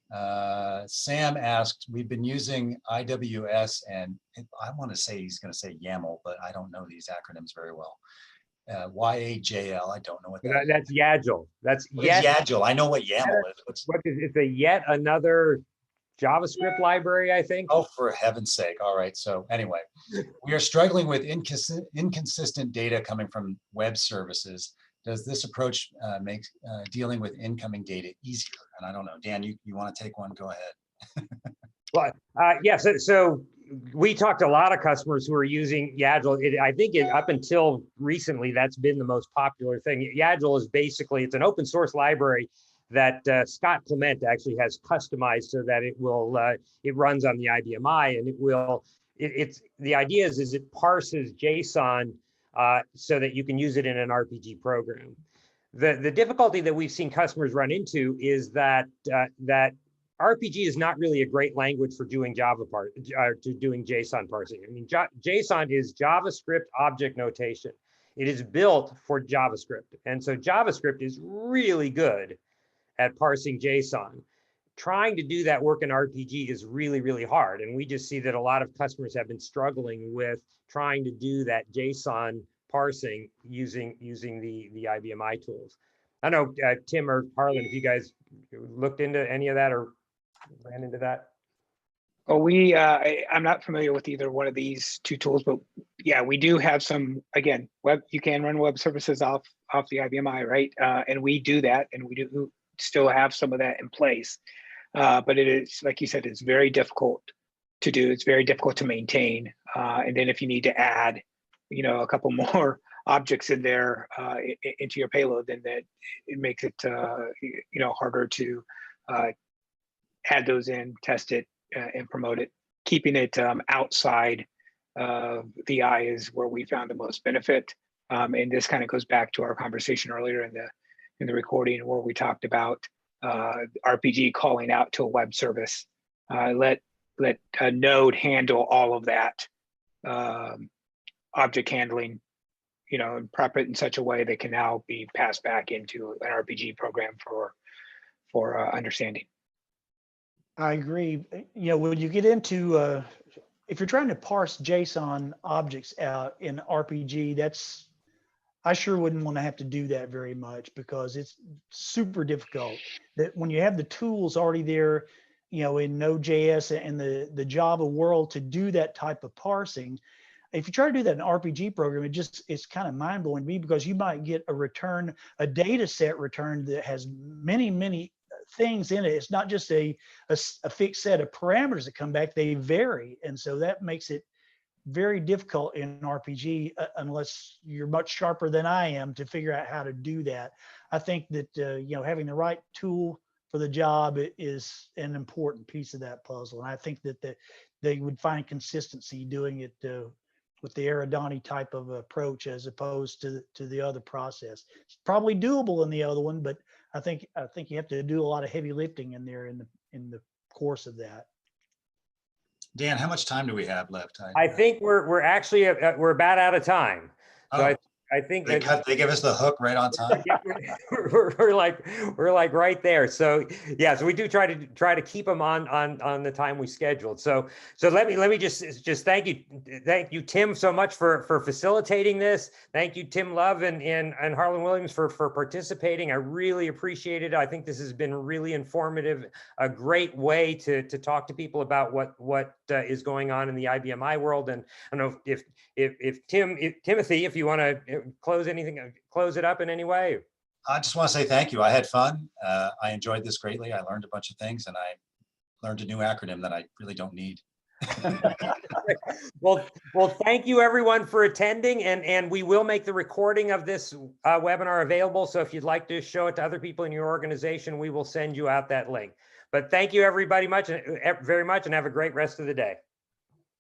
Speaker 5: Sam asked, we've been using IWS and I want to say he's going to say YAML, but I don't know these acronyms very well. YAJL, I don't know what that is.
Speaker 1: That's YAJL. That's
Speaker 5: What is YAJL? I know what YAML is.
Speaker 1: It's a yet another JavaScript library, I think.
Speaker 5: Oh, for heaven's sake. All right. So anyway, we are struggling with inconsistent data coming from web services. Does this approach make dealing with incoming data easier? And I don't know, Dan, you want to take one? Go ahead.
Speaker 1: Well, yes. So we talked to a lot of customers who are using YAJL. I think up until recently, that's been the most popular thing. YAJL is basically, it's an open source library that Scott Clement actually has customized so that it will, it runs on the IBM I, and it will, the idea is it parses JSON so that you can use it in an RPG program. The difficulty that we've seen customers run into is that that RPG is not really a great language for doing doing JSON parsing. I mean, JSON is JavaScript object notation. It is built for JavaScript, and so JavaScript is really good at parsing JSON. Trying to do that work in RPG is really, really hard. And we just see that a lot of customers have been struggling with trying to do that JSON parsing using the IBM I tools. I don't know, Tim or Harlan, if you guys looked into any of that or ran into that.
Speaker 4: Well, I'm not familiar with either one of these two tools, but yeah, we do have some, again, you can run web services off the IBM I, right? And we do that, and we do still have some of that in place. But it is, like you said, it's very difficult to do. It's very difficult to maintain. And then if you need to add, you know, a couple more objects in there into your payload, then that it makes it, you know, harder to add those in, test it, and promote it. Keeping it outside the I is where we found the most benefit. And this kind of goes back to our conversation earlier in the recording where we talked about RPG calling out to a web service. Let a node handle all of that object handling, you know, and prep it in such a way that can now be passed back into an RPG program for understanding.
Speaker 6: I agree. You know, when you get into, if you're trying to parse JSON objects out in RPG, I sure wouldn't want to have to do that very much because it's super difficult. That when you have the tools already there, you know, in Node.js and the Java world to do that type of parsing, if you try to do that in an RPG program, it's kind of mind blowing to me because you might get a data set return that has many things in it. It's not just a fixed set of parameters that come back, they vary. And so that makes it very difficult in RPG unless you're much sharper than I am to figure out how to do that. I think that, you know, having the right tool for the job is an important piece of that puzzle. And I think that they would find consistency doing it with the Eradani type of approach as opposed to the other process. It's probably doable in the other one, but I think you have to do a lot of heavy lifting in there in the course of that.
Speaker 5: Dan, how much time do we have left?
Speaker 1: I think we're actually we're about out of time. So
Speaker 5: Oh,
Speaker 1: I think
Speaker 5: they give us the hook right on time.
Speaker 1: we're like right there. So yeah, so we do try to keep them on the time we scheduled. So let me just thank you Tim so much for facilitating this. Thank you Tim Love and Harlan Williams for participating. I really appreciate it. I think this has been really informative, a great way to talk to people about what is going on in the IBM I world. And I don't know if Timothy, if you want to close it up in any way.
Speaker 5: I just want to say thank you. I had fun. I enjoyed this greatly. I learned a bunch of things and I learned a new acronym that I really don't need.
Speaker 1: Well, thank you everyone for attending, and we will make the recording of this webinar available. So if you'd like to show it to other people in your organization, we will send you out that link. But thank you everybody very much and have a great rest of the day.